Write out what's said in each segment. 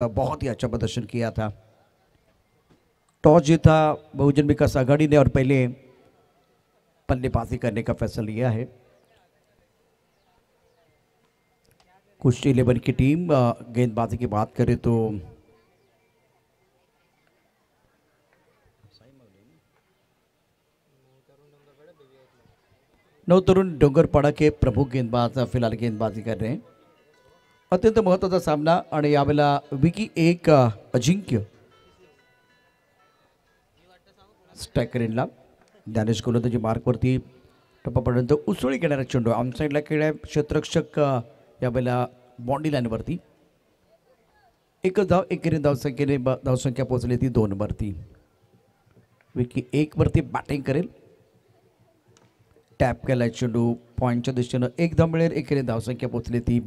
बहुत ही अच्छा प्रदर्शन किया था। टॉस जीता बहुजन विकास आघाड़ी ने और पहले बल्लेबाजी करने का फैसला लिया है। कुश्ती 11 की टीम गेंदबाजी की बात करें तो नवतरुण डोंगरपाड़ा के प्रमुख गेंदबाज फिलहाल गेंदबाजी कर रहे हैं। अत्यंत महत्त्वाचा सामना आणि यावेळेला विकी एक अजिंक्य स्ट्रायकर इनला ज्ञानेश गोलंदाजी मार्कवरती टप्पापर्यंत उसळी घेणारा चेंडू ऑन साईडला खेळाय क्षेत्ररक्षक यावेळेला बॉन्डी लाईनवरती एकच धाव एकेरी धावसंख्येने धावसंख्या पोहोचली ती 2 वरती। विकी 1 वरती बॅटिंग करेल, टॅप केला चेंडू पॉईंटच्या दिशेनं 1 धाव मिळेल, एकेरी धावसंख्या पोहोचली ती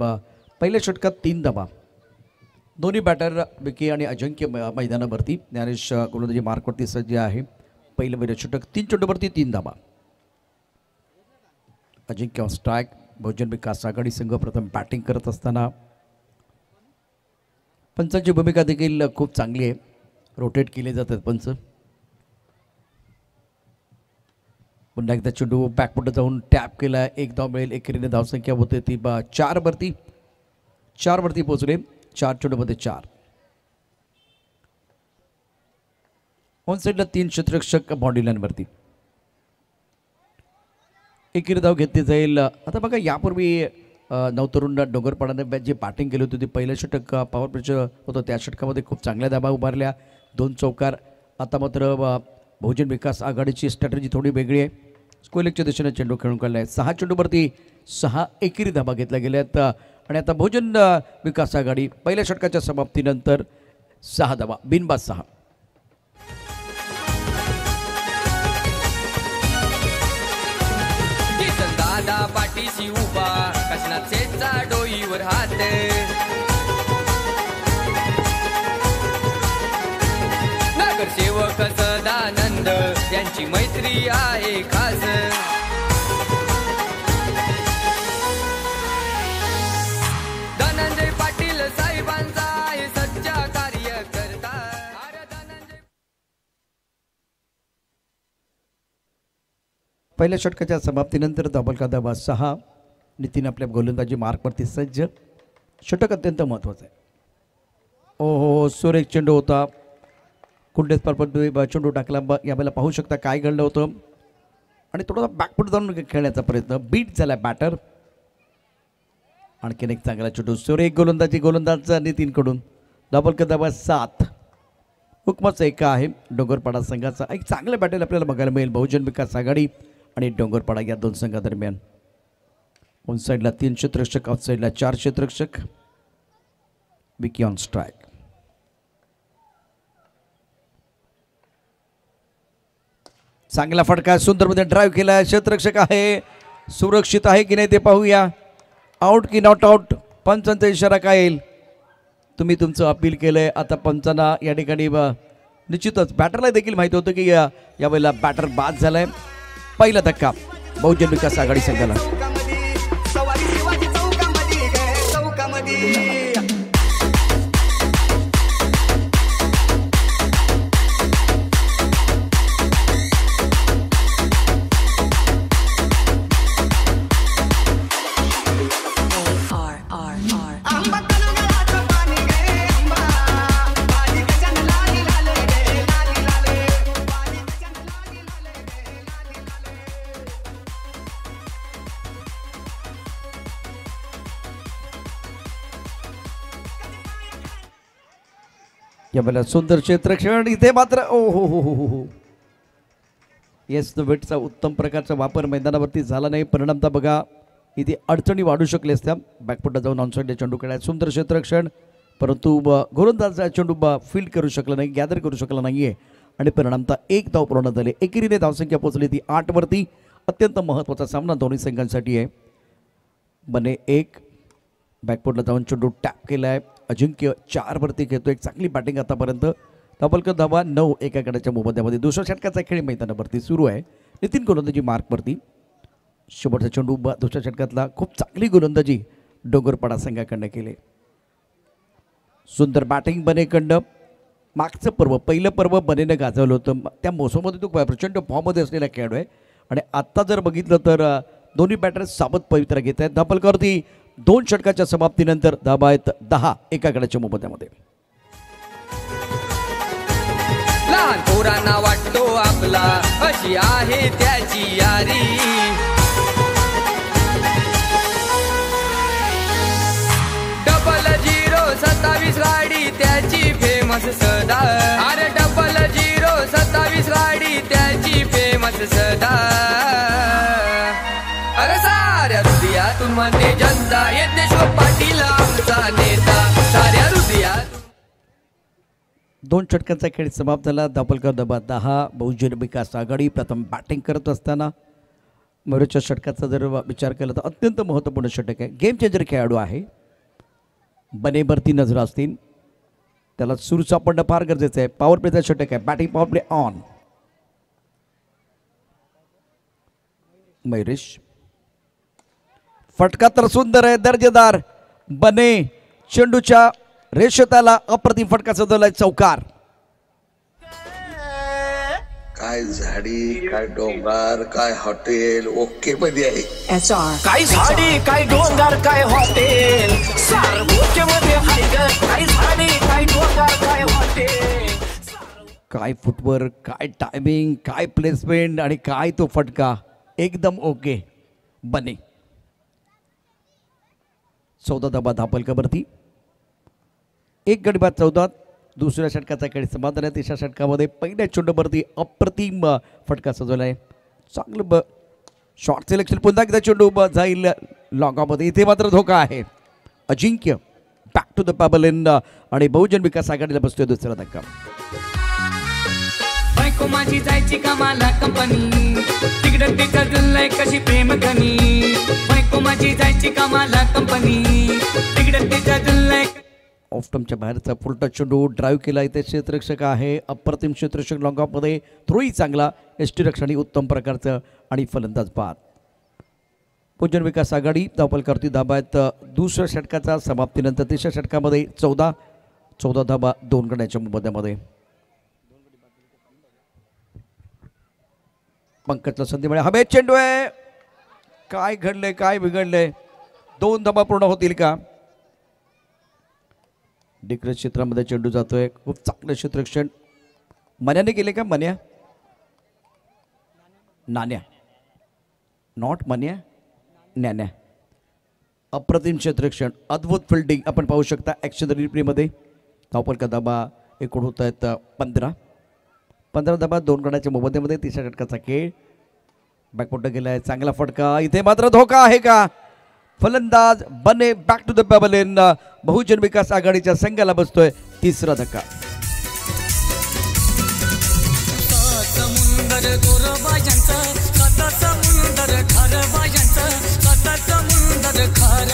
पहिल्या षटकात 3 धावा। दोन्ही बॅटर विकी आणि अजिंक्य मैदानावरती ज्ञानेश गोलंदाजी मार्कवरती सज्ज आहे। पहिलं पहिलं षटक 3 चेंडूवरती 3 धावा। अजिंक्य स्ट्राईक। बहुजन विकास आघाडी संघ प्रथम बॅटिंग करत असताना पंचांची भूमिका देखील खूप चांगली आहे, रोटेट केले जातात पंच। पुन्हा एकदा चेंडू बॅकफुट जाऊन टॅप केला, 1 धाव मिळेल, एकेरीने धावसंख्या होते ती 4 वरती पोहोचले। 4 चेंडूमध्ये 4। ऑन साईडला 3 क्षेत्ररक्षक बॉन्डी लाईनवरती एकेरी धाव घेतली जाईल। आता बघा यापूर्वी नवतरुण डोंगरपाडाने जी बॅटिंग केली होती ती पहिलं षटक पॉवर प्लेचं होतं, त्या षटकामध्ये खूप चांगल्या धावा उभारल्या, 2 चौकार। आता मात्र बहुजन विकास आघाडीची स्ट्रॅटेजी थोडी वेगळी आहे, स्कोलेकच्या दिशेने चेंडू खेळून काढलाय। 6 चेंडूवरती 6 एकेरी धावा घेतल्या गेल्यात आणि आता बहुजन विकास आघाडी पहिल्या षटकाच्या समाप्तीनंतर 6 धावा बिनबाद 6। दादा पाठीशी उभा कशनाचेचा डोईवर हात, नगरसेवक सदानंद यांची मैत्री आहे खास। धनंजय पाटील साहेबांचा आहे सच्चा कार्यकर्ता। पहिल्या षटकाच्या समाप्तीनंतर धावफलक धावा 6। नितीन आपल्या गोलंदाजी मार्कवरती सज्ज। षटक अत्यंत महत्त्वाचं आहे। ओहो सुरेख चेंडू होता, कुंडेस परपंतु चेंडू टाकला। यावेळेला पाहू शकता काय घडलं होतं आणि थोडासा बॅकफुट जाऊन खेळण्याचा प्रयत्न, बीट झाला बॅटर। आणखीन एक चांगला चेंडू सुरेख गोलंदाज नितीनकडून। धावफलक धावा 7। हुकमाचा एक आहे डोंगरपाडा संघाचा। एक चांगलं बॅटल आपल्याला बघायला मिळेल बहुजन विकास आघाडी आणि डोंगरपाडा या 2 संघादरम्यान। ऑन साईडला 3 क्षेत्ररक्षक, ऑफ साईडला 4 क्षेत्ररक्षक। Vicky on strike. चांगला फटका, सुंदरमध्ये ड्राईव्ह केला, क्षेत्ररक्षक आहे, सुरक्षित आहे की नाही ते पाहूया। आउट की नॉट आउट, पंचांचा इशारा काय येईल? तुम्ही तुमचं अपील केलंय, आता पंचांना या ठिकाणी निश्चितच बॅटरला देखील माहिती होतं की यावेळेला बॅटर बाद झालाय। पहिला धक्का बहुजन विकास आघाडी संघाला। यावेळेला सुंदर क्षेत्ररक्षण, इथे मात्र ओ हो हो हो हो येस वेटचा उत्तम प्रकारचा वापर मैदानावरती झाला नाही। परिणामता बघा इथे अडचणी वाढू शकल्या असत्या। बॅकफुटला जाऊन ऑनसाईडला चेंडू खेळाय, सुंदर क्षेत्ररक्षण, परंतु गोलंदाज चेंडू फील्ड करू शकला नाही, गॅदर करू शकला नाहीये आणि परिणामता 1 धाव पूर्ण झाले। एकेरीने धावसंख्या पोहोचली ती 8 वरती। अत्यंत महत्त्वाचा सामना दोन्ही संघांसाठी आहे। बने 1 बॅकफुटला जाऊन चेंडू टॅप केलाय, अजिंक्य 4 वरती खेळतो, एक चांगली बॅटिंग आतापर्यंत। धावफलक धावा 9 एका गडाच्या मोबदल्यामध्ये। दुसऱ्या षटकाचा खेळ मैदानावरती सुरू आहे। नितीन गोलंदाजी मार्कवरती, शेवटचा चेंडू दुसऱ्या षटकातला खूप चांगली गोलंदाजी डोंगरपाडा संघाकडनं केले। सुंदर बॅटिंग बनेकडनं. मागचं पर्व पहिलं पर्व बनेनं गाजवलं होतं. त्या मोसममध्ये तो प्रचंड फॉर्ममध्ये असलेला खेळाडू आहे आणि आत्ता जर बघितलं तर दोन्ही बॅटर साबत पवित्रा घेत आहेत. धापलकरती 2 षटकाच्या समाप्तीनंतर धाबा आहेत 10 एका गडाच्या मोबदल्यामध्ये. लहान पोरांना वाटतो आपला अशी आहे त्याची यारी. डबल 027 गाडी त्याची फेमस सदा. अरे डबल 027 गाडी त्याची फेमस सदा. अरे साऱ्या हृदयातून म्हणते जनता यज्ञेश्वर पाटील आमचा नेता. साऱ्या हृदयात 2 षटकांचा खेळ समाप्त झाला. दाभोलकर धाबा 10 बहुजन विकास आघाडी. प्रथम बॅटिंग करत असताना मयूरच्या षटकाचा जर विचार केला तर अत्यंत महत्त्वपूर्ण षटक आहे. गेम चेंजर खेळाडू आहे. बनेवरती नजर असतील. त्याला सूर सापडणं फार गरजेचं आहे. पॉवर प्लेचा षटक आहे. Batting power play on. Mayuresh फटका तर सुंदर आहे, दर्जेदार. बने चेंडूच्या रेषेताला अप्रतिम फटका सजवलाय. चौकार. काय झाडी, काय डोंगर, काय हॉटेल ओके मध्ये आहे. काय झाडी, काय डोंगर, काय हॉटेल सारखं मध्ये आहे ग. काय झाडी, काय डोंगर, काय हॉटेल. काय फुटवर, काय टायमिंग, काय प्लेसमेंट आणि काय तो फटका. एकदम ओके. बने 14 धाबा धापलकरवरती. 1 गडी बाद 14. दुसऱ्या षटकाचा खेळ समाधान आहे. तिसऱ्या षटकामध्ये पहिल्या चेंडूवरती अप्रतिम फटका सजवला आहे. चांगलं शॉर्ट सिलेक्शन. पुन्हा एकदा चेंडू जाईल लॉंगामध्ये. इथे मात्र धोका आहे. अजिंक्य बॅक टू द पॅबल इन आणि बहुजन विकास आघाडीला बसतोय दुसरा धक्का. बायको माझी जायची कामाला कंपनी. तिकडं तिचं जुलय कशी प्रेम कनी. बायको माझी जायची कामाला कंपनी. तिकडं तिचं जुलय. ऑफ स्टंपच्या बाहेरचा फुलटा चेंडू ड्राईव्ह केला. इथे क्षेत्ररक्षक आहे. अप्रतिम क्षेत्ररक्षक लॉंगॉपमध्ये. थ्रोही चांगला. यष्टीरक्षणही उत्तम प्रकारचं आणि फलंदाज बाद. बहुजन विकास आघाडी धापलकरती धाबा आहेत दुसऱ्या षटकाचा समाप्तीनंतर. तिसऱ्या षटकामध्ये 14 धाबा 2 गड्याच्या मोबदल्यामध्ये. पंकजला संधी मिळाली. हवेत चेंडू आहे. काय घडलंय, काय बिघडलंय. 2 धाबा पूर्ण होतील का. डिक्रेज क्षेत्रामध्ये चेंडू जातोय. खूप चांगलं क्षेत्ररक्षण मन्याने केले का. मन्या नाण्या नॉट मन्या न्यान्या. अप्रतिम क्षेत्ररक्षण, अद्भुत फिल्डिंग आपण पाहू शकता ॲक्शन रिप्लेमध्ये. धावपलका धाबा एकूण होत आहेत 15 धाबा 2 गड्याच्या मोबदल्यामध्ये. तिसऱ्या षटकाचा खेळ. बॅकफुट गेलाय. चांगला फटका. इथे मात्र धोका आहे का. फलंदाज बने बॅक टू द पॅबल इन. बहुजन विकास आघाडीच्या संघाला बसतोय तिसरा धक्का. समुंदर गोरबायांचं कथा समुंदर खारबायांचं कथा समुंदर खार.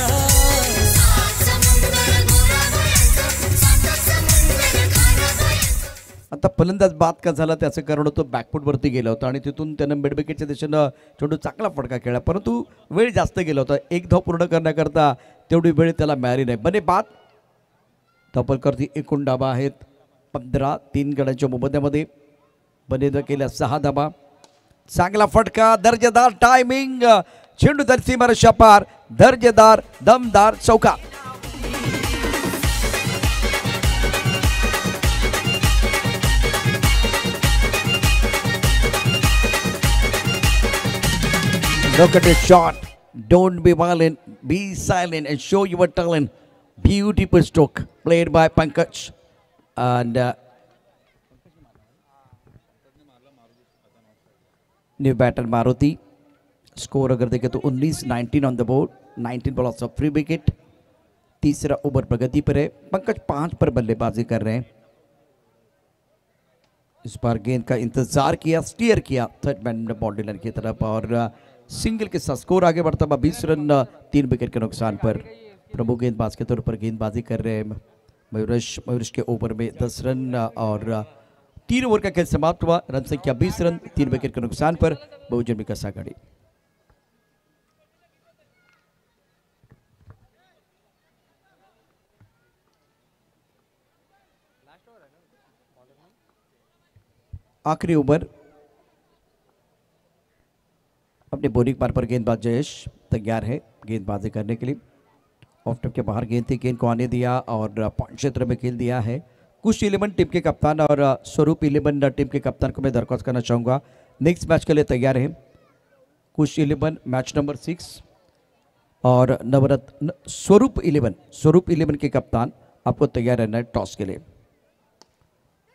आता फलंदाज बाद का झाला त्याचं कारण होतं बॅकफुटवरती गेला होता आणि तिथून त्यानं मिडविकेटच्या दिशेनं चेंडू चांगला फटका खेळला. परंतु वेळ जास्त गेला होता. 1 धाव पूर्ण करण्याकरता तेवढी वेळ त्याला मिळाली नाही. बने बाद. धापलकरती एकूण धाबा आहेत 15. 3 गड्यांच्या मोबदल्यामध्ये. बनेनं केल्या 6 धाबा. चांगला फटका. दर्जेदार टायमिंग. चेंडू तर सीमारेषा पार. दर्जेदार दमदार चौका. Look at his shot. Don't be violent. Be silent and show your talent. Beautiful stroke played by Pankaj. And new batter Maruti. Score अगर देखें तो 19-19 on the board. 19 balls of free wicket. तीसरा ओवर प्रगति पर है. पंकज 5 पर बल्लेबाजी कर रहे हैं. इस बार गेंद का इंतजार किया, स्टीयर किया थर्ड मैन बॉन्डिलर की तरफ और सिंगल के साथ स्कोर आगे बढ़ता हुआ 20 रन 3 विकेट के नुकसान पर. प्रमुख गेंदबाज के तौर पर गेंदबाजी कर रहे हैं मयूरेश के ओवर में 10 रन और 3 ओवर का खेल समाप्त हुआ. रन संख्या 20 रन 3 विकेट के नुकसान पर बहुजन विकास आघाड़ी. आखिरी ओवर अपने बॉलिंग पार पर गेंदबाज जयेश तैयार है गेंदबाजी करने के लिए। ऑफ टॉप के बाहर गेंद थी, गेंद को आने दिया और पॉइंट क्षेत्र में खेल दिया है। कुश 11 टीम के कप्तान और स्वरूप 11 टीम के कप्तान को मैं दरख्वास्त करना चाहूँगा, नेक्स्ट मैच के लिए तैयार है। कुश 11 मैच नंबर 6 और नवरत्न स्वरूप 11 के कप्तान आपको तैयार रहना है टॉस के लिए।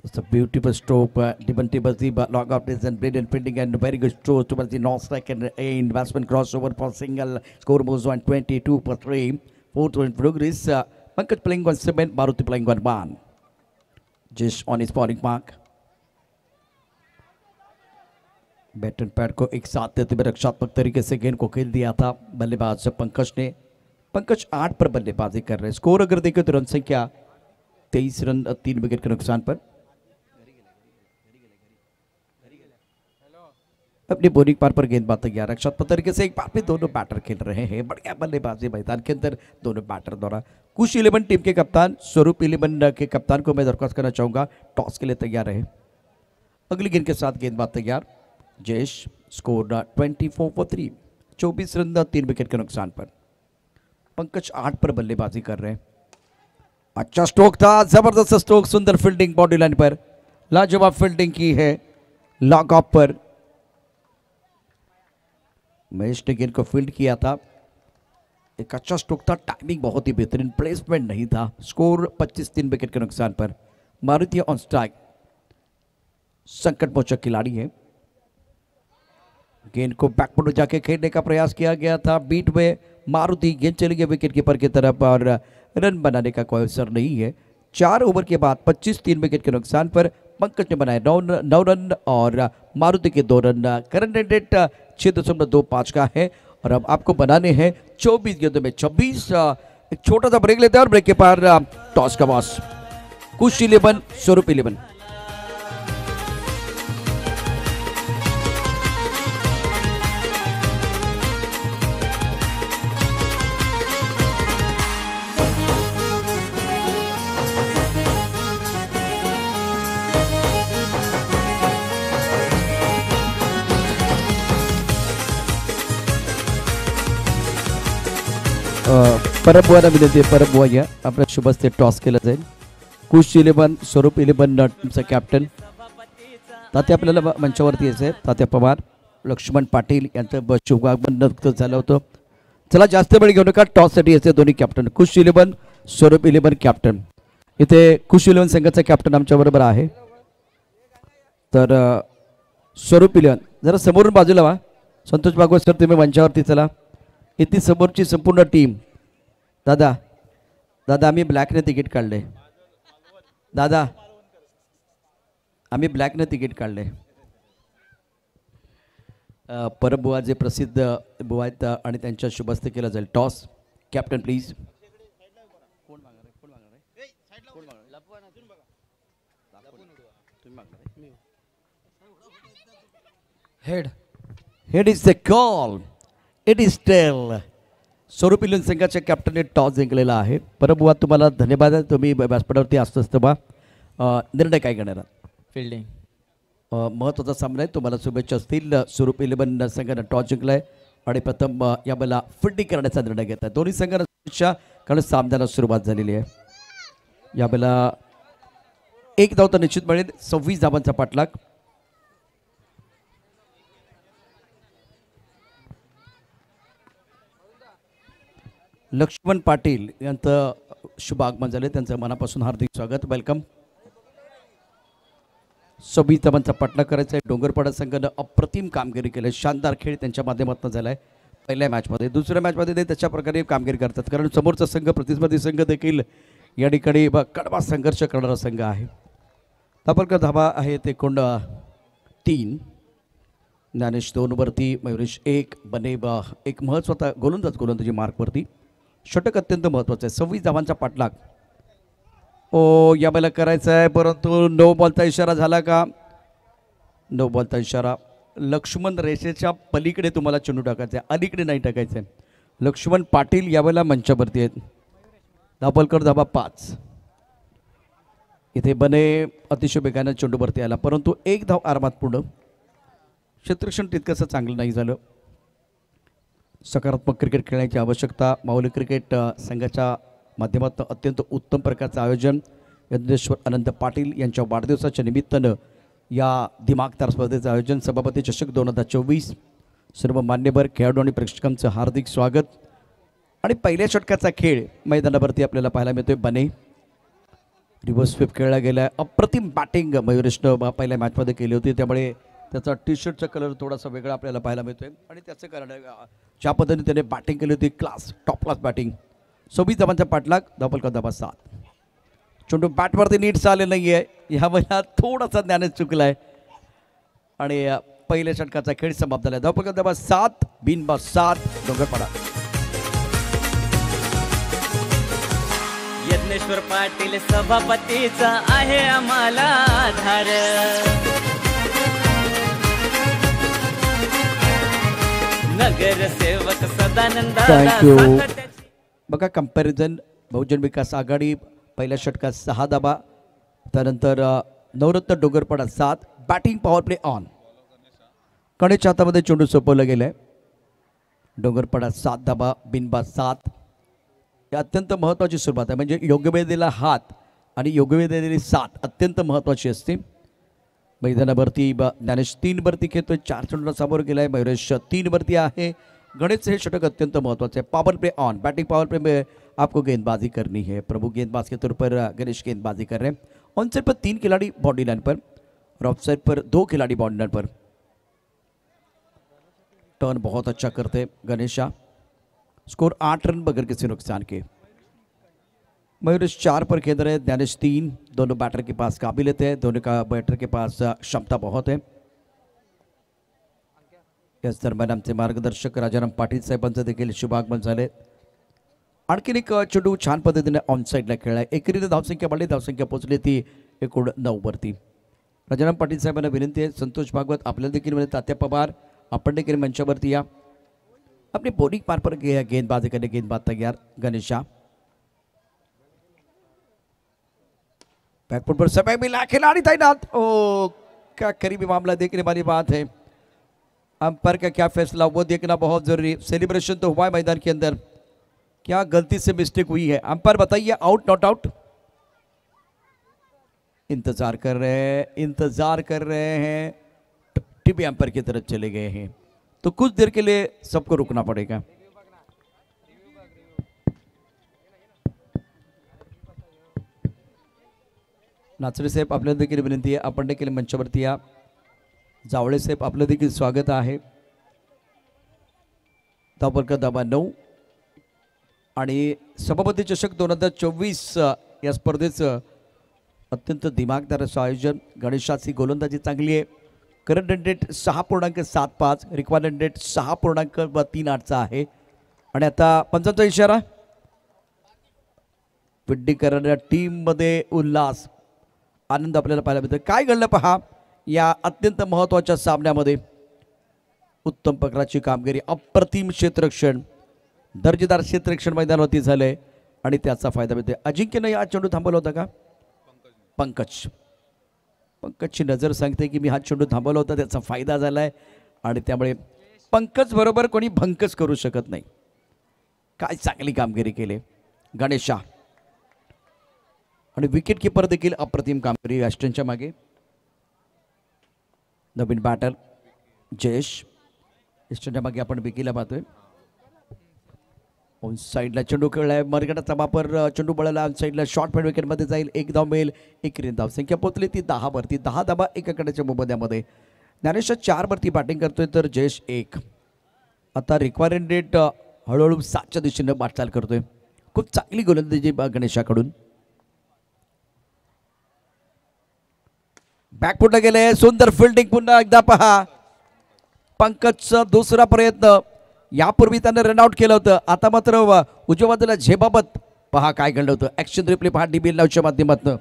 It's a beautiful stroke, Devante Baziba, log out is and brilliant fielding and very good stroke towards the north second investment crossover for single. Score moves on 22 for 3. Fourth in progress. Pankaj playing on 7, Maruti playing on 1. Just on his bowling mark. Bat end pad को एक साथ देते हुए रक्षात्मक तरीके से गेंद को खेल दिया था बल्लेबाज पंकज ने। पंकज 8 पर बल्लेबाजी कर रहे हैं। स्कोर अगर देखें तो रन संख्या 23 रन 3 विकेट के नुकसान पर। अपनी बॉलिंग पार पर गेंदबाज तैयार रक्षात्मक तरीके से एक बार भी दोनों बैटर खेल रहे हैं। बढ़िया बल्लेबाजी मैदान के अंदर दोनों बैटर द्वारा। कुश 11 टीम के कप्तान स्वरूप 11 के कप्तान को मैं दरख्वास्त करना चाहूंगा टॉस के लिए तैयार रहे। अगली गेंद के साथ गेंदबाज तैयार Jayesh. Score 24 for 3, 24 run 3 wicket के नुकसान पर। पंकज 8 पर बल्लेबाजी कर रहे हैं। अच्छा स्ट्रोक था, जबरदस्त स्ट्रोक, सुंदर फील्डिंग बॉडी लाइन पर, लाजवाब फील्डिंग की है लॉग ऑफ पर। महेश ने गेंद को फील्ड किया था, एक अच्छा स्ट्रोक था, टाइमिंग बहुत ही बेहतरीन, प्लेसमेंट नहीं था। स्कोर 25 3 विकेट के नुकसान पर। मारुति ऑन स्ट्राइक, संकट मोचक खिलाड़ी है। गेंद को बैकफुट में जाके खेलने का प्रयास किया गया था, बीट में मारुति, गेंद चली गई विकेट कीपर की तरफ और रन बनाने का कोई अवसर नहीं है। 4 ओवर के बाद 25 3 विकेट के नुकसान पर पंकज ने बनाए 9 रन और मारुति के 2 रन। करंट रेट 6.25 का है और अब आपको बनाने हैं 24 गेंदों में 26। एक छोटा सा ब्रेक लेते हैं और ब्रेक के पार टॉस का बॉस कुश 11 स्वरूप 11। परब बुवाला विनंती आहे, परब बुवा या आपल्या शुभ हस्ते टॉस केलं जाईल। कुश 11 स्वरूप 11 टीमचा कॅप्टन तात्या आपल्याला मंचावरती यायचं आहे। तात्या पवार, लक्ष्मण पाटील यांचं शुभागमन नुकतंच झालं होतं। चला जास्त वेळ घेऊ नका, टॉससाठी यायचे दोन्ही कॅप्टन कुश 11 स्वरूप 11 कॅप्टन। इथे कुश 11 संघाचा कॅप्टन आमच्याबरोबर आहे, तर स्वरूप 11 जरा समोरून बाजूला व्हा। संतोष भागवत सर तुम्ही मंचावरती चला। इथे समोरची संपूर्ण टीम। दादा दादा आम्ही ब्लॅकने तिकीट काढले, दादा आम्ही ब्लॅकने तिकीट काढले। परब बुवा जे प्रसिद्ध बुवा आहेत आणि त्यांच्या शुभ हस्ते केलं जाईल toss. Captain please. Head is the call, it is tail. स्वरूप 11 संघाच्या कॅप्टनने टॉस जिंकलेला आहे। परबुवा तुम्हाला धन्यवाद, तुम्ही व्यासपीठावरती असतोच तेव्हा निर्णय काय घेणार आहात? फिल्डिंग महत्त्वाचा सामना आहे, तुम्हाला शुभेच्छा असतील। स्वरूप 11 संघाने टॉस जिंकलाय आणि प्रथम यावेळेला फिल्डिंग करण्याचा निर्णय घेत आहे। दोन्ही संघांना शुभेच्छा, कारण सामन्याला सुरुवात झालेली आहे। यावेळेला 1 धाव तर निश्चित मिळेल, 26 धावांचा पाठलाग। लक्ष्मण पाटील यांचं शुभ आगमन झाले, त्यांचं मनापासून हार्दिक स्वागत, वेलकम। 26 धावांचा पाठलाग करायचा आहे। डोंगरपाडा संघानं अप्रतिम कामगिरी केली, शानदार खेळ त्यांच्या माध्यमातून झाला आहे पहिल्या मॅचमध्ये। दुसऱ्या मॅचमध्ये ते त्याच्या प्रकारे कामगिरी करतात, कारण समोरचा संघ प्रतिस्पर्धी संघ देखील या ठिकाणी कडवा संघर्ष करणारा संघ आहे। तापलकर धावा आहे ते कोंड 3, ज्ञानेश 2 वरती, मयुरेश 1, बनेब 1 महत्त्वाचा गोलंदाजी मार्कवरती। षटक अत्यंत महत्त्वाचं आहे। 26 धावांचा पाठलाग ओ यावेळेला करायचा आहे, परंतु नो बॉलचा इशारा झाला का? नो बॉलचा इशारा। लक्ष्मण रेषेच्या पलीकडे तुम्हाला चेंडू टाकायचा आहे, अलीकडे नाही टाकायचं आहे। लक्ष्मण पाटील यावेळेला मंचावरती आहेत। दाभोलकर धावा 5। इथे बने अतिशय वेगाने चेंडूवरती आला, परंतु एक धाव आरामात पूर्ण. क्षेत्ररक्षण तितकंसं चांगलं नाही झालं. सकारात्मक क्रिकेट खेळण्याची आवश्यकता. माऊली क्रिकेट संघाच्या माध्यमातून अत्यंत उत्तम प्रकारचं आयोजन यज्ञेश्वर अनंत पाटील यांच्या वाढदिवसाच्या निमित्तानं या दिमागदार स्पर्धेचं आयोजन. सभापती चषक 2024. सर्व मान्यवर खेळाडू आणि प्रेक्षकांचं हार्दिक स्वागत. आणि पहिल्या षटकाचा खेळ मैदानावरती आपल्याला पाहायला मिळतोय. बने रिव्हर्स स्वीप खेळला गेला. अप्रतिम बॅटिंग मयुरेशनं पहिल्या मॅचमध्ये केली होती, त्यामुळे त्याचा टी शर्टचा कलर थोडासा वेगळा आपल्याला पाहायला मिळतोय. आणि त्याचं कारण ज्या पद्धतीने त्याने बॅटिंग केली होती, क्लास टॉप क्लास बॅटिंग. 26 धावांचा पाठलाग. धावफलक धावा 7. चेंडू बॅटवरती नीट चालले नाही आहे. ह्या महिन्यात थोडासा ज्ञानच चुकला आहे आणि पहिल्या षटकाचा खेळ समाप्त झाला. धावफलक धावा 7. बिनबाद 7. डोंगरपाडा. यज्ञेश्वर पाटील सभापतीचा आहे आम्हाला आधार. नगरसेवक सदानंदाला थँक्यू. सातत्याची बघा कंपॅरिझन. बहुजन विकास आघाडी पहिल्या षटकात 6 धाबा. त्यानंतर Navratna Dongarpada 7. Batting power play on. कणेच्या हातामध्ये चेंडू सोपवलं गेलं आहे. डोंगरपाडा 7 धाबा. बिनबाद 7. ही अत्यंत महत्त्वाची सुरुवात आहे. म्हणजे योग्य वेळ दिलेला हात आणि योग्य वेळ दिलेली साथ अत्यंत महत्त्वाची असते. मैदानावरती ज्ञानेश 3 वरती खेळतोय. 4 चेंडूला समोर गेला आहे. मयुरेश 3 वरती आहे. गणेश हे षटक अत्यंत महत्त्वाचं आहे. Power play on. Batting power play में आपको गेंदबाजी करनी है. प्रभु गेंदबाज के तौर पर गणेश गेंदबाजी कर रहे हैं. ऑन साइड पर 3 खिलाड़ी बाउंड्री लाइन पर और ऑफ साइड पर 2 खिलाड़ी बाउंड्री लाइन पर. टर्न बहुत अच्छा करते गणेशा. स्कोर 8 रन बगैर किसी नुकसान के. मयूरेश 4 पर खेल रहे हैं. ज्ञानेश 3. दोनों बैटर के पास काबिलियत है. दोनों का बैटर के पास क्षमता बहुत है. याच दरम्यान आमचे मार्गदर्शक राजाराम पाटील साहेबांचं देखील शुभागमन झाले. आणखीन एक चेंडू छान पद्धतीने ऑन साईडला खेळलाय. एकेरीने धावसंख्या वाढली. धावसंख्या पोहोचली ती एकूण 9 वरती. राजाराम पाटील साहेबांना विनंती आहे. संतोष भागवत आपल्याला देखील म्हणजे तात्या पवार आपण देखील मंचावरती या. अपने बॉलिंग पार पर गेंदबाजी करने. गेंदबाज तैयार. गणेशा बैकफुट पर समय मिला. खिलाड़ी तैनात. ओ क्या करीबी मामला देखने वाली बात है. अंपायर का क्या फैसला वो देखना बहुत जरूरी. सेलिब्रेशन तो हुआ है मैदान के अंदर. क्या गलती से मिस्टेक हुई है अंपायर बताइए. Out not out. इंतजार कर रहे हैं. इंतजार कर रहे हैं. टीवी अंपायर की तरफ चले गए हैं तो कुछ देर के लिए सबको रुकना पड़ेगा. नाचरे साहेब आपल्याला देखील विनंती आहे. आपण देखील मंचावरती या. जावळे साहेब आपलं देखील स्वागत आहे. धावफलक धावा 9. आणि सभापती चषक 2024 या स्पर्धेचं अत्यंत दिमागदार असं आयोजन. गणेशाची गोलंदाजी चांगली आहे. Current run rate 6.75. Required run rate 6.38चा आहे. आणि आता पंचांचा इशारा. फिल्डिंग करणाऱ्या टीममध्ये उल्हास आनंद आपल्याला पाहायला मिळतो. काय घडलं पहा या अत्यंत महत्त्वाच्या सामन्यामध्ये. उत्तम प्रकारची कामगिरी. अप्रतिम क्षेत्ररक्षण. दर्जेदार क्षेत्ररक्षण मैदानावरती झालंय आणि त्याचा फायदा मिळतोय. अजिंक्यनं या चेंडू थांबवला होता का. पंकजची नजर सांगते की मी हा चेंडू थांबवला होता. त्याचा फायदा झाला आहे आणि त्यामुळे पंकज बरोबर कोणी भंकच करू शकत नाही. काय चांगली कामगिरी केली गणेशा. आणि विकेट किपर देखील अप्रतिम कामगिरी. वेस्टर्नच्या मागे नवीन बॅटर जयेश. वेस्टर्नच्या मागे आपण विकीला पाहतोय. ऑन साईडला चेंडू खेळलाय. मरगडाचा वापर. चेंडू बळाला ऑन साईडला. शॉर्ट पॉईंट विकेटमध्ये जाईल. 1 धाव मिळेल. एकेरीने धावसंख्या पोहोचली ती 10 वरती. 10 धाबा एकाकडेच्या मोबदल्यामध्ये. ज्ञानेश 4 वरती बॅटिंग करतोय तर जयेश 1. आता रिक्वायर्ड रेट हळूहळू 7च्या दिशेने वाटचाल करतोय. खूप चांगली गोलंदाजी गणेशाकडून. बॅकफुटला गेले. सुंदर फिल्डिंग. पुन्हा एकदा पहा पंकजचा दुसरा प्रयत्न. यापूर्वी त्यानं रनआउट केलं होतं. आता मात्र उजव्या बाजूला झेबाबत पहा काय घडलं होतं. ॲक्शन रिप्ले पहा DBL लाईव्हच्या माध्यमातून.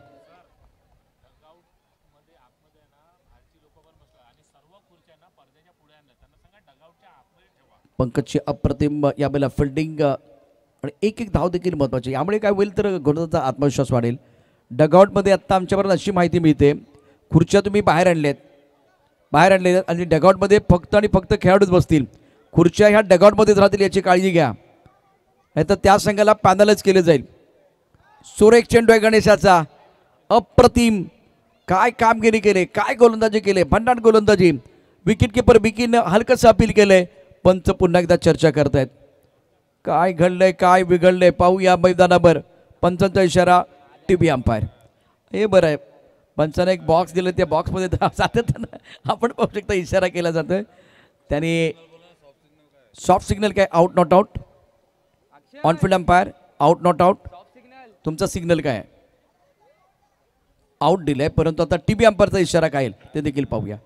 पंकजची अप्रतिम यावेळेला फिल्डिंग आणि एक धाव देखील महत्त्वाची. यामुळे काय होईल तर गोलंदाजाचा आत्मविश्वास वाढेल. डगआउटमध्ये आत्ता आमच्याबरोबर अशी माहिती मिळते, खुर्च्या तुम्ही बाहेर आणले आणि डगआउटमध्ये फक्त आणि फक्त खेळाडूच बसतील. खुर्च्या ह्या डगआउटमध्येच राहतील याची काळजी घ्या, नाही तर त्या संघाला पॅनलच केले जाईल. सुरेख चेंडू आहे गणेशाचा, अप्रतिम काय कामगिरी केले, काय गोलंदाजी केले, भन्नाट गोलंदाजी. विकेट किपर विकीनं हलकंसं अपील केलंय. पंच पुन्हा एकदा चर्चा करतायत, काय घडलंय काय बिघडलंय पाहूया मैदानावर. पंचांचा इशारा, टीव्ही अंपायर. हे बरं आहे, पंचाने एक बॉक्स दिलं, त्या बॉक्समध्ये सातत्यानं आपण पाहू शकता इशारा केला जातोय. त्याने सॉफ्ट सिग्नल काय, out not out, on field umpire out not out. तुमचा सिग्नल काय आहे, आउट दिलाय, परंतु आता टीव्ही अंपायरचा इशारा काय आहे ते देखील पाहूया.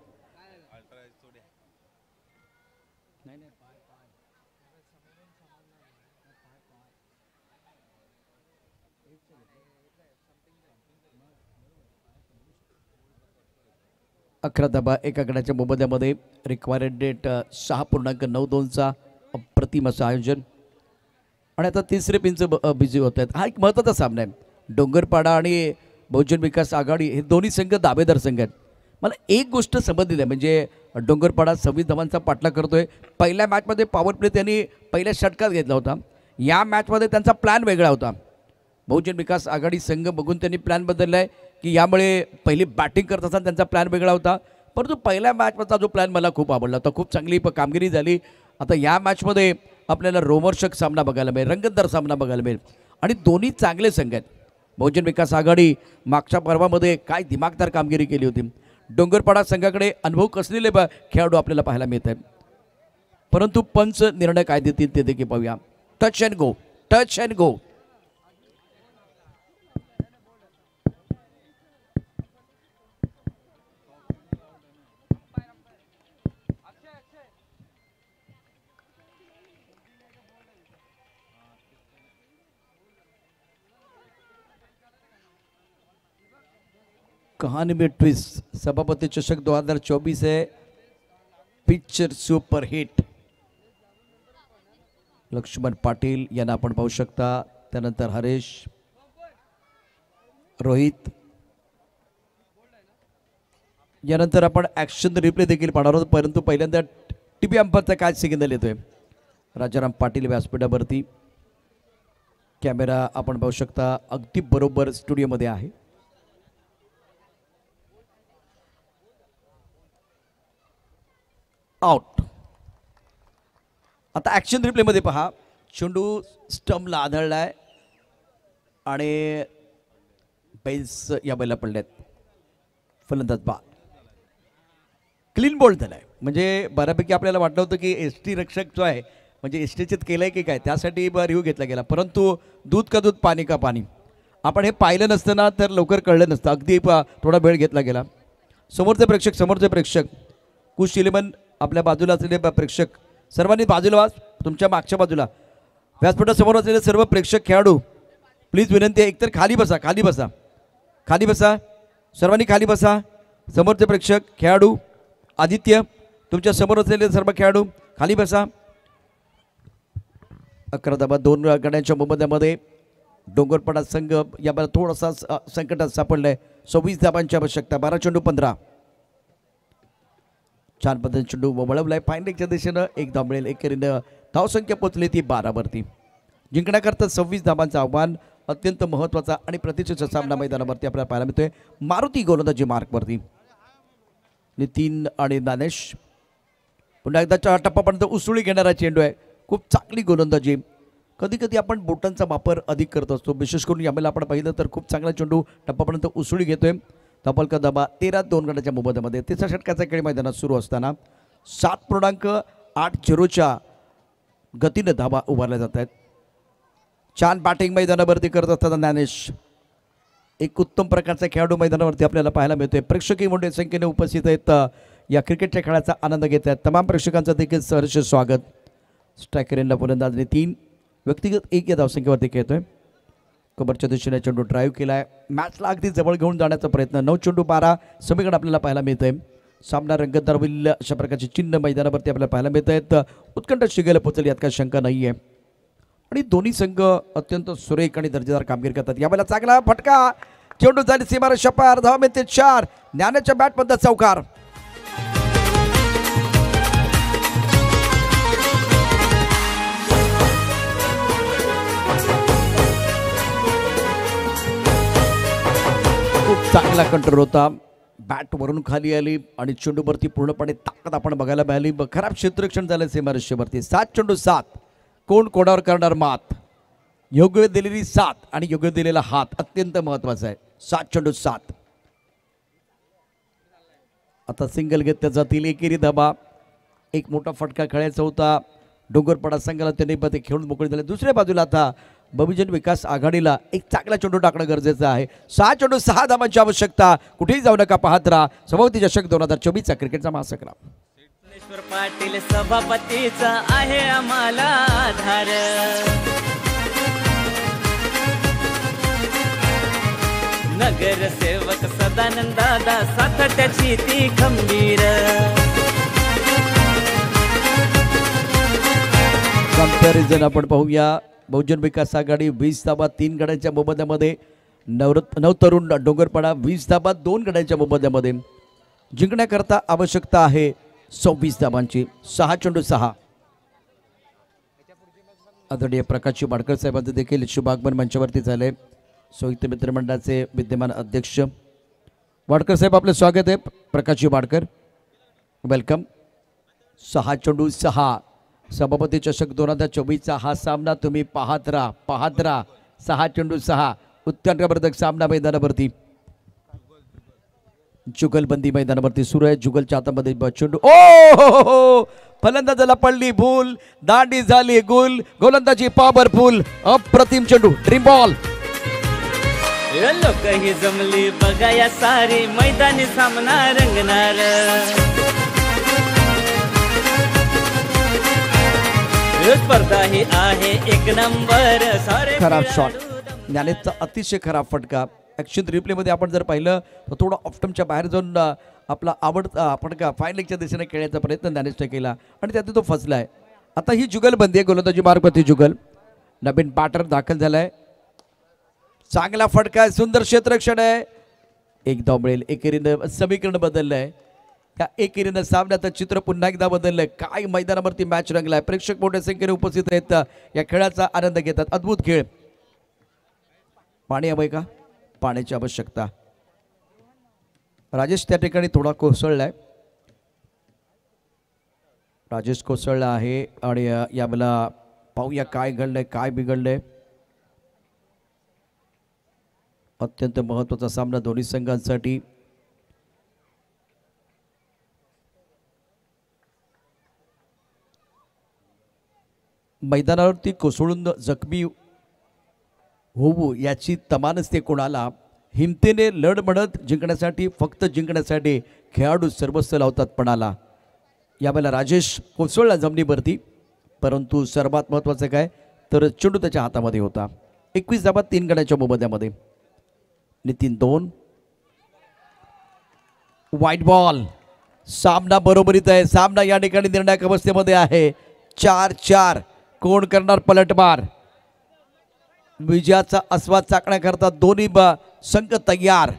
अकरा धाबा एका गडाच्या मोबदल्यामध्ये. रिक्वायर्ड डेट 6.92चा अप्रतिम असं आयोजन. आणि आता तिसरे पिंच बिझी होत आहेत. हा एक महत्त्वाचा सामना आहे. डोंगरपाडा आणि बहुजन विकास आघाडी हे दोन्ही संघ दावेदार संघ आहेत. मला एक गोष्ट समजली आहे, म्हणजे डोंगरपाडा 26 धावांचा पाठलाग करतोय. पहिल्या मॅचमध्ये पॉवर प्ले त्यांनी पहिल्या षटकात घेतला होता. या मॅचमध्ये त्यांचा प्लॅन वेगळा होता. बहुजन विकास आघाडी संघ बघून त्यांनी प्लॅन बदलला आहे की यामुळे पहिली बॅटिंग करत असताना त्यांचा प्लॅन वेगळा होता. परंतु पहिल्या मॅचमधचा जो प्लॅन मला खूप आवडला होता, खूप चांगली कामगिरी झाली. आता या मॅचमध्ये आपल्याला रोमर्षक सामना बघायला मिळेल, रंगतदार सामना बघायला मिळेल. आणि दोन्ही चांगले संघ आहेत. बहुजन विकास आघाडी मागच्या पर्वामध्ये काय दिमागदार कामगिरी केली होती. डोंगरपाडा संघाकडे अनुभव कसलेले खेळाडू आपल्याला पाहायला मिळत आहेत. परंतु पंच निर्णय काय देतील ते देखील पाहूया. Touch and go, touch and go. कहानी में ट्विस्ट. सभापती चषक 2024 है. Picture super hit. Laxman Patil यांना आपण पाहू शकता. त्यानंतर हरेश, रोहित. यानंतर आपण ॲक्शन रिप्ले देखील पाहणार आहोत. परंतु पहिल्यांदा टीव्ही अंपायरचा काय सिग्नल येतोय. राजाराम पाटील व्यासपीठावरती. कॅमेरा आपण पाहू शकता अगदी बरोबर स्टुडिओमध्ये आहे. आउट. आता ॲक्शन रिप्लेमध्ये पहा, चेंडू स्टंपला आदळलाय आणि बेल्स या बैला पडल्यात. फलंदाज बाद. क्लीन बॉल झालाय. म्हणजे बऱ्यापैकी आपल्याला वाटलं होतं की एस टी रक्षक जो आहे, म्हणजे एस टीचेत केलंय की काय, त्यासाठी रिव्ह्यू घेतला गेला. परंतु दूध का दूध पाणी का पाणी, आपण हे पाहिलं नसतं ना तर लवकर कळलं नसतं. अगदी थोडा वेळ घेतला गेला. समोरचे प्रेक्षक कुश इलेवन आपल्या बाजूला असलेले प्रेक्षक सर्वांनी बाजूला वाच, तुमच्या मागच्या बाजूला व्यासपीठासमोर असलेले सर्व प्रेक्षक खेळाडू प्लीज विनंती आहे, एकतर खाली बसा, सर्वांनी खाली बसा. समोरचे प्रेक्षक खेळाडू, आदित्य तुमच्या समोर असलेले सर्व खेळाडू खाली बसा. 11 धाबा 2 गड्यांच्या मोबदल्यामध्ये डोंगरपाडा संघ यामध्ये थोडासा संकटात सापडलाय. 26 धाबांची आवश्यकता. 12 चेंडू 15. छान पद्धतीने चेंडू वळवलाय. फायनलच्या दिशेनं 1 धाव मिळेल. एकेरीनं धावसंख्या पोचली ती 12 वरती. जिंकण्याकरता 26 धाबांचं आव्हान. अत्यंत महत्त्वाचा आणि प्रतीक्षेचा सामना मैदानावरती आपल्याला पाहायला मिळतोय. मारुती गोलंदाजी मार्कवरती. नितीन आणि दानेश. पुन्हा एकदा टप्पापर्यंत उसळी घेणारा चेंडू आहे. खूप चांगली गोलंदाजी. कधी कधी आपण बोटांचा वापर अधिक करत असतो, विशेष करून यावेळेला आपण पाहिलं तर खूप चांगला चेंडू टप्पापर्यंत उसळी घेतोय. तब्बल का धाबा 13-2 गटाच्या मोबदल्यामध्ये. तिसऱ्या षटकाचा खेळ मैदानात सुरू असताना 7.80च्या गतीनं धाबा उभारल्या जात आहेत. छान बॅटिंग मैदानावरती करत असताना ज्ञानेश. एक उत्तम प्रकारचा खेळाडू मैदानावरती आपल्याला पाहायला मिळतोय. प्रेक्षकही मोठ्या संख्येने उपस्थित आहेत. या क्रिकेटच्या खेळाचा आनंद घेत आहेत. तमाम प्रेक्षकांचं देखील सहर्ष स्वागत. स्ट्रायकर यांना फलंदाजने 3, व्यक्तिगत 1 या धावसंख्येवरती खेळतोय. कबरच्या दिशेने चेंडू ड्राईव्ह केलाय. मॅचला अगदी जवळ घेऊन जाण्याचा प्रयत्न. 9 चेंडू 12 समीकरण आपल्याला पाहायला मिळतंय. सामना रंगतदार होईल अशा प्रकारचे चिन्ह मैदानावरती आपल्याला पाहायला मिळत आहेत. उत्कंठ शिगेला पोचली यात काही शंका नाही आहे. आणि दोन्ही संघ अत्यंत सुरेख आणि दर्जेदार कामगिरी करतात. यावेळेला चांगला फटका चेंडू झाली सीमारेषा पार. धावा मिळते 4. ज्ञानाच्या बॅटमध्ये चौकार. खूप चांगला कंट्रोल होता. बॅट वरून खाली आली आणि चेंडूवरती पूर्णपणे ताकद आपण बघायला मिळाली. खराब क्षेत्ररक्षण झालं सीमारेषेवरती. 7 चेंडू 7. कोण कोणावर करणार मात. योग्य दिलेली साथ आणि योग्य दिलेला हात अत्यंत महत्वाचा आहे. 7 चेंडू 7. आता सिंगल घेतल्या जातील. एकेरी धाबा. एक मोठा फटका खेळायचा होता डोंगरपाडा संघाला, त्यांनी ते खेळून मोकळे झाले. दुसऱ्या बाजूला आता बहुजन विकास आघाडीला एक चांगला चेंडू टाकणं गरजेचं आहे. 6 चेंडू 6 धावांची आवश्यकता. कुठेही जाऊ नका, पाहत राहा सभापती चषक 2024 क्रिकेटचा महासंग्राम. पाटील सभापतीचा आहे आम्हाला आधार. नगरसेवक सदानंद दादा साथ त्याची ती खंबीर. कंपॅरिझन आपण पाहूया. बहुजन विकास आघाडी 20 धाबा 3 गड्यांच्या मोबदल्यामध्ये. नवतरुण डोंगरपाडा 20 धाबा 2 गड्यांच्या मोबदल्यामध्ये. जिंकण्याकरता आवश्यकता आहे 26 धाबांची. 6 चेंडू 6. आदरणीय प्रकाशजी वाडकर साहेबांचे देखील शुभागमन मंचावरती झाले. संयुक्त मित्रमंडळाचे विद्यमान अध्यक्ष वाडकर साहेब, आपले स्वागत आहे. प्रकाशजी वाडकर, वेलकम. 6 चेंडू 6. सभापती चषक 2024चा हा सामना तुम्ही पाहत राहा. 6 चेंडू 6. उत्कंठवर्धक सामना मैदानावरती. जुगलबंदी मैदानावरती सुरू आहे. जुगलच्या हातामध्ये चेंडू. ओ फलंदाजाला पडली भूल. दांडी झाली गुल. गोलंदाजी पॉवरफुल. अप्रतिम चेंडू. Dream ball. लोक ही जमली बघा या सारी मैदानी सामना रंगणार. स्पर्धा ही आहे 1 नंबर. सारे खराब शॉट. ज्ञानेशचा अतिशय खराब फटका. ॲक्शन रिप्लेमध्ये आपण जर पाहिलं तर थोडं ऑफ्टमच्या बाहेर जाऊन आपला आवडता फटका फाईन लेगच्या दिशेने खेळण्याचा प्रयत्न ज्ञानेशने केला आणि त्यातून तो फसला आहे. आता ही जुगलबंदी आहे. गोलंदाजी मार्गवरती जुगल. नवीन बॅटर दाखल झालाय. चांगला फटका आहे. सुंदर क्षेत्ररक्षण आहे. एक धाव मिळेल. एकेरीनं समीकरण बदललंय. त्या एकेरीनं सामन्याचं चित्र पुन्हा एकदा बदललंय. काय मैदानावरती मॅच रंगलाय. प्रेक्षक मोठ्या संख्येने उपस्थित आहेत. या खेळाचा आनंद घेतात. अद्भुत खेळ. पाणी हवंय का. पाण्याची आवश्यकता. राजेश त्या ठिकाणी थोडा कोसळलाय. राजेश कोसळला आहे आणि यावेळेला पाहूया काय घडलंय, काय बिघडलंय. अत्यंत महत्त्वाचा सामना दोन्ही संघांसाठी. मैदानावरती कोसळून जखमी होऊ याची तमा नसते कोणाला. हिमतीने लढ म्हणत जिंकण्यासाठी, फक्त जिंकण्यासाठी खेळाडू सर्वस्व लावतात पणाला. यावेळेला राजेश कोसळला जमिनीवरती, परंतु सर्वात महत्त्वाचं काय तर चेंडू त्याच्या हातामध्ये होता. 21 धावा 3 गड्यांच्या मोबदल्यामध्ये. नितीन 2. White ball. सामना बरोबरीत आहे. सामना या ठिकाणी निर्णायक अवस्थेमध्ये आहे. 4-4. कोण करणार पलटवार. विजयाचा आस्वाद चाकण्याकरता दोन्ही संघ तयार.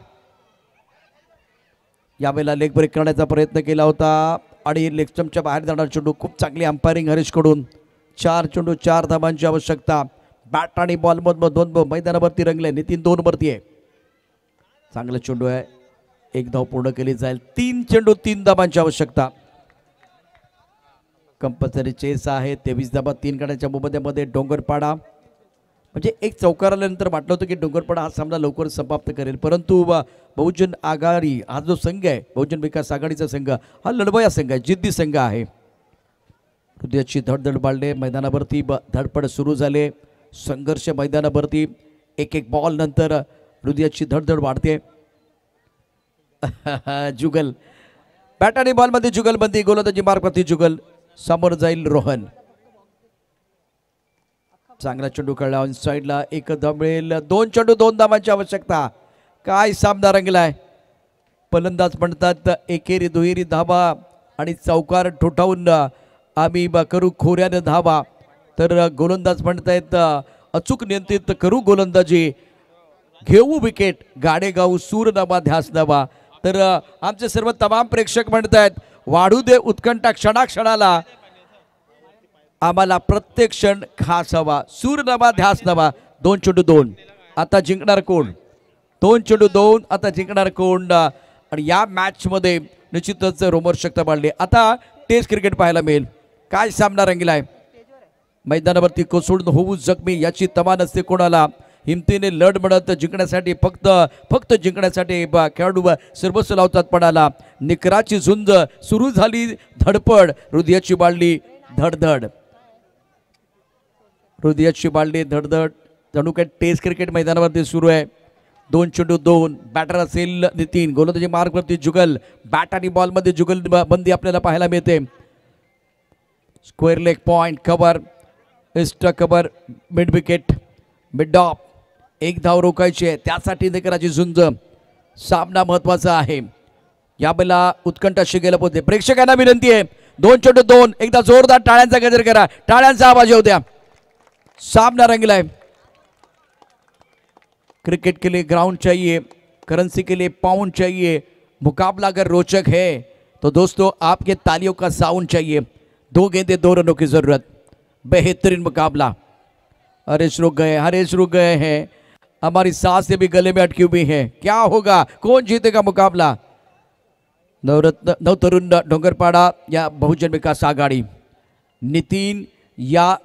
यावेळेला लेग ब्रेक करण्याचा प्रयत्न केला होता आणि लेग स्टंपच्या बाहेर जाणार चेंडू. खूप चांगली अंपायरिंग हरीशकडून. 4 चेंडू 4 धावांची आवश्यकता. बॅट आणि बॉल मधून 2 मैदानावरती रंगले. नितीन 2 वरती आहे. चांगला चेंडू आहे. 1 धाव पूर्ण केली जाईल. 3 चेंडू 3 धावांची आवश्यकता. कंपल्सरी चेस आहे. 23 धावा 3 गड्यांच्या मोबदल्यामध्ये. डोंगरपाडा म्हणजे एक चौकार आल्यानंतर वाटलं होतं की डोंगरपाडा हा सामना लवकर समाप्त करेल, परंतु बहुजन आघाडी हा जो संघ आहे, बहुजन विकास आघाडीचा संघ हा लढवया संघ आहे, जिद्दी संघ आहे. हृदयाची धडधड वाढले. मैदानावरती धडपड सुरू झाले. संघर्ष मैदानावरती. एक बॉल नंतर हृदयाची धडधड वाढते. जुगल. बॅट आणि बॉलमध्ये जुगलबंदी. गोलंदाजी मार्गवरती जुगल. समोर जाईल रोहन. चांगला चेंडू खेळला ऑन साईडला. 1 धाव मिळेल. 2 चेंडू 2 धावांची आवश्यकता. काय सामना रंगलाय. फलंदाज म्हणतात एकेरी दुहेरी धावा आणि चौकार ठोठावून आम्ही करू खोऱ्यानं धावा, तर गोलंदाज म्हणतायत अचूक नियंत्रित करू गोलंदाजी घेऊ विकेट गाडेगाव सूर नवा ध्यास नवा. तर आमचे सर्व तमाम प्रेक्षक म्हणत आहेत वाढू दे उत्कंठा क्षणाक्षणाला, आम्हाला प्रत्येक क्षण खास हवा. सूर नवा ध्यास नवा. 2-2 आता जिंकणार कोण? 2-2 आता जिंकणार कोण? आणि या मॅच मध्ये निश्चितच रोमहर्षकता वाढली. आता टेस्ट क्रिकेट पाहायला मिळेल. काय सामना रंगलाय. मैदानावरती कोसळून होऊ जखमी याची तमा नसते कोणाला. हिमतीने लढ म्हणत जिंकण्यासाठी फक्त जिंकण्यासाठी खेळाडू सर्वस्व लावतात पडाला. निकराची झुंज सुरू झाली, धडपड हृदयाची बाळली धडधड. हृदयाची बाळली धडधड. जणू काय टेस्ट क्रिकेट मैदानावरती सुरू आहे. 2-2 बॅटर असेल नितीन. गोलंदाजी मार्गवरती जुगल. बॅट आणि बॉल मध्ये जुगल बंदी आपल्याला पाहायला मिळते. Square leg point cover, extra cover, mid wicket, mid of. एक धाव रोखायची आहे त्यासाठी निकराची झुंज. सामना महत्वाचा आहे. यावेळेला उत्कंठाशी गेलं पोहोचते. प्रेक्षकांना विनंती आहे 2-2 एकदा जोरदार टाळ्यांचा गजर करा. टाळ्यांचा आवाज येऊ द्या. सामना रंगलाय. क्रिकेट के लिए ग्राउंड चाहिए, करेंसी के लिए पाउंड चाहिए. मुकाबला अगर रोचक है तो दोस्तों आपके तालियों का साउंड चाहिए. 2 गेंदे 2 रनों की जरूरत. बेहतरीन मुकाबला. हरीश रुक गए हैं. हमारी सांसें भी गले में अटकी हुई है. क्या होगा, कौन जीतेगा मुकाबला? नवतरुण डोंगरपाड़ा या बहुजन विकास आघाड़ी, नितीन या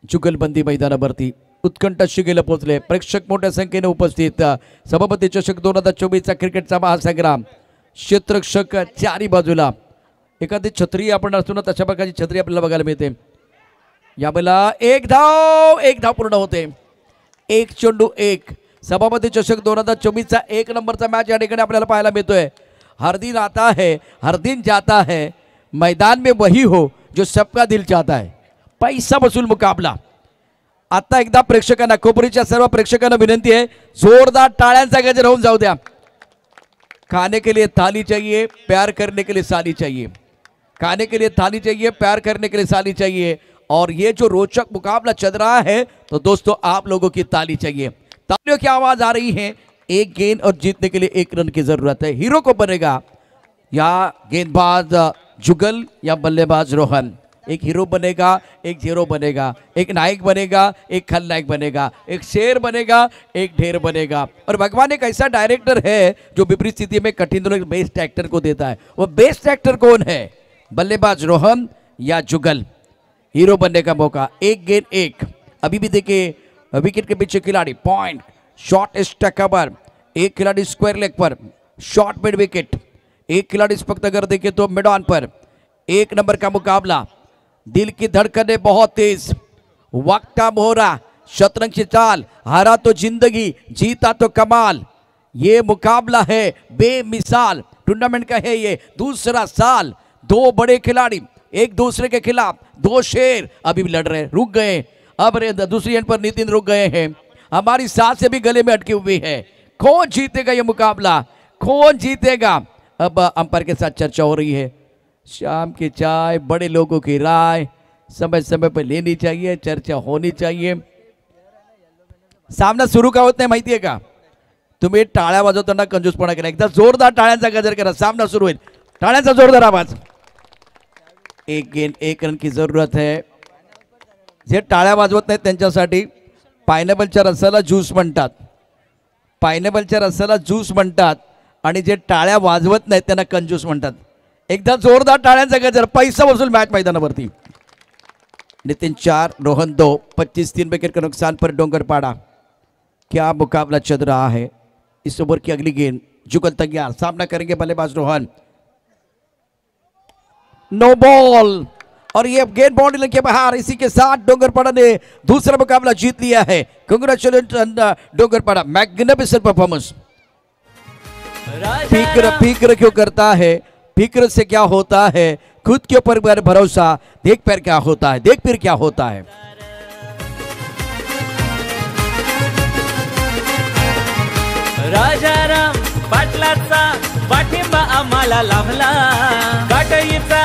जुगलबंदी मैदानावरती उत्कंठाशी गेलं पोहोचले. प्रेक्षक मोठ्या संख्येने उपस्थित. सभापती चषक 2024चा क्रिकेटचा महासंग्राम. क्षेत्ररक्षक चारी बाजूला. एखादी छत्री आपण असतो ना तशा प्रकारची छत्री आपल्याला बघायला मिळते. यावेळेला एक धाव पूर्ण होते. 1-1. सभापती चषक 2024चा 1 नंबरचा मॅच या ठिकाणी आपल्याला पाहायला मिळतोय. हर दिन आता है, हर दिन जाता है, मैदान में वही हो जो सबका दिल चाहता है. पैसा वसूल मुकाबला. आता एकदा प्रेक्षकांना, कोपरीच्या सर्व प्रेक्षकांना विनंती आहे जोरदार टाळ्यांचा गजर होऊन जाऊ द्या. खाने के लिए थाली चाहिए, प्यार करने के लिए साली चाहिए. खाने के लिए थाली चाहिए, प्यार करने के लिए साली चाहिए. और ये जो रोचक मुकाबला चल रहा है तो दोस्तों आप लोगों की ताली चाहिए. तालियों की आवाज आ रही है. एक गेंद और जीतने के लिए 1 रन की जरूरत है. हीरो को बनेगा या गेंदबाज जुगल या बल्लेबाज रोहन. एक हीरो बनेगा, एक जीरो बनेगा, एक नायक बनेगा, एक खलनायक बनेगा, एक शेर बनेगा, एक ढेर बनेगा. और भगवान एक ऐसा डायरेक्टर है जो विपरीत स्थिति में कठिन दोनों बेस्ट एक्टर को देता है. वो बेस्ट एक्टर कौन है? बल्लेबाज रोहन या जुगल. हीरो बनने का मौका. 1 गेंद 1. अभी भी देखिए विकेट के पीछे खिलाड़ी पॉइंट, शॉट एक्स्ट्रा कवर. एक खिलाड़ी स्क्वायर लेग पर, शॉट मिड विकेट. एक खिलाड़ी इस वक्त अगर देखें तो मिड ऑन पर. 1 नंबर का मुकाबला. दिल की धड़कनें बहुत तेज. वक्त का मोहरा, शतरंज की चाल. हारा तो जिंदगी, जीता तो कमाल. ये मुकाबला है बेमिसाल. टूर्नामेंट का है ये दूसरा साल. 2 बड़े खिलाड़ी एक दूसरे के खिलाफ. 2 शेर अभी भी लड़ रहे हैं, रुक गए. अब दूसरी एंड पर नितिन रुक गए हैं. हमारी सांसें भी गले में अटकी हुई है. कौन जीतेगा ये मुकाबला, कौन जीतेगा? अब अंपायर के साथ चर्चा हो रही है. शाम की चाय, बड़े लोगों की राय समय समय पर लेनी चाहिए, चर्चा होनी चाहिए. सामना सुरू का होत नाही माहितीये का? तुम्ही टाळ्या वाजवताना कंजूसपणा करा. एकदा जोरदार टाळ्यांचा गजर करा. सामना सुरू होईल. टाळ्यांचा जोरदार आवाज. 1 गेंद 1 रन की जरूरत है. जे टाळ्या वाजवत नाहीत त्यांच्यासाठी पायनॅपलच्या रसाला ज्यूस म्हणतात. पायनॅपलच्या रसाला ज्यूस म्हणतात आणि जे टाळ्या वाजवत नाहीत त्यांना कंजूस म्हणतात. एकदा जोरदार टाळ्यांचा गजर. पैसा वसूल मॅच मैदानावरती. नितिन 4, रोहन 2. 25-3 विकेट का नुकसान पर डोंगरपाड़ा. क्या मुकाबला चल रहा है. इस ओवर की अगली गेंद. जुगल तैयार. सामना करेंगे बल्लेबाज रोहन. नो बॉल और ये गेंद बाउंड्री के बाहर. इसी के साथ डोंगरपाड़ा ने दूसरा मुकाबला जीत लिया है. कांग्रेचुलेशन डोंगरपाड़ा. Magnificent performance. फिक्र क्यों करता है, फिक्र से क्या होता है, खुद के ऊपर भरोसा. देख फिर क्या होता है, देख फिर क्या होता है. राजाराम पाटलाचा पाठिंबा आम्हाला लाभला. काटईचा